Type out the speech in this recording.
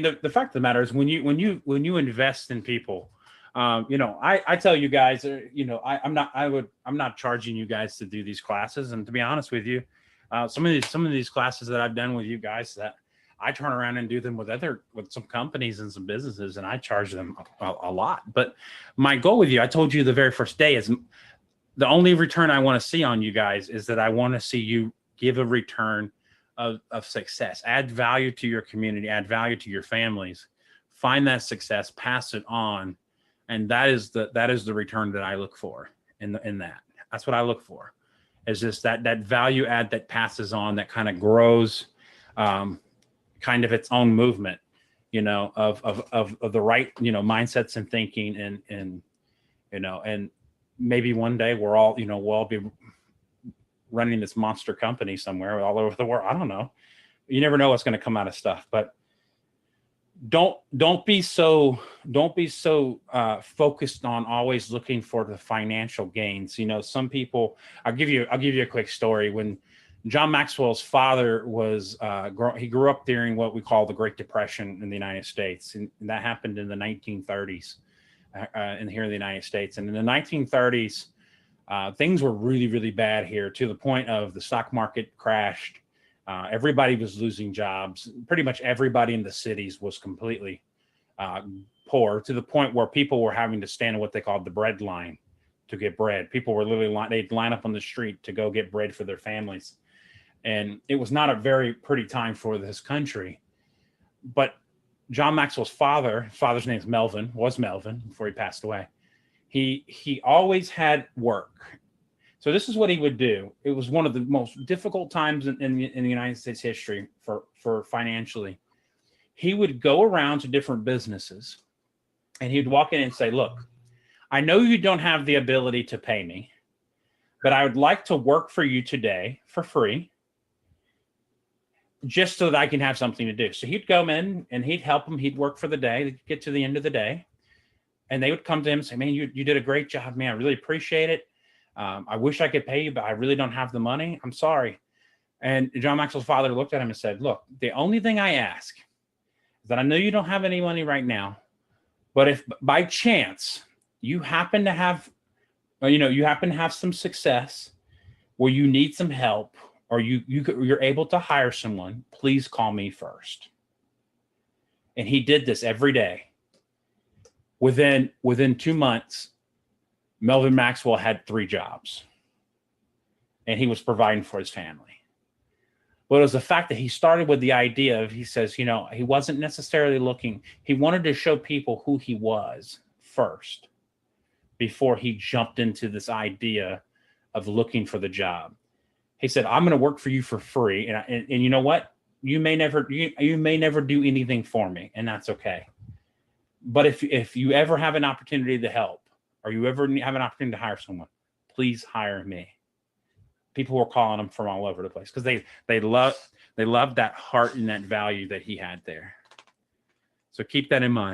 The fact of the matter is when you invest in people, I tell you guys, I'm not charging you guys to do these classes. And to be honest with you, some of these classes that I've done with you guys, that I turn around and do them with some companies and some businesses, and I charge them a lot. But my goal with you, I told you the very first day, is the only return I want to see on you guys is that I want to see you give a return of success, add value to your community, add value to your families, find that success, pass it on. And that is the return that I look for in that. That's what I look for, is just that value add that passes on, that kind of grows, kind of its own movement, of the right, mindsets and thinking, and maybe one day we'll all be running this monster company somewhere all over the world. I don't know. You never know what's going to come out of stuff, but don't be so focused on always looking for the financial gains. Some people, I'll give you a quick story. When John Maxwell's father he grew up during what we call the Great Depression in the United States. And that happened in the 1930s here in the United States. And in the 1930s, things were really, really bad here, to the point of the stock market crashed. Everybody was losing jobs. Pretty much everybody in the cities was completely poor, to the point where people were having to stand in what they called the bread line to get bread. People were literally they'd line up on the street to go get bread for their families. And it was not a very pretty time for this country. But John Maxwell's father's name was Melvin before he passed away. He always had work. So this is what he would do. It was one of the most difficult times in the United States history for financially. He would go around to different businesses and he'd walk in and say, look, I know you don't have the ability to pay me, but I would like to work for you today for free, just so that I can have something to do. So he'd go in and he'd help them. He'd work for the day. They'd get to the end of the day, and they would come to him and say, man, you did a great job, man. I really appreciate it. I wish I could pay you, but I really don't have the money. I'm sorry. And John Maxwell's father looked at him and said, look, the only thing I ask is that I know you don't have any money right now, but if by chance you happen to have, some success where you need some help, or you're able to hire someone, please call me first. And he did this every day. Within 2 months, Melvin Maxwell had 3 jobs, and he was providing for his family. But it was the fact that he started with the idea of, he says, he wasn't necessarily looking. He wanted to show people who he was first before he jumped into this idea of looking for the job. He said, I'm going to work for you for free. And you know what? You may never do anything for me, and that's okay. But if you ever have an opportunity to help, or you ever have an opportunity to hire someone, please hire me. People were calling him from all over the place because they loved that heart and that value that he had there. So keep that in mind.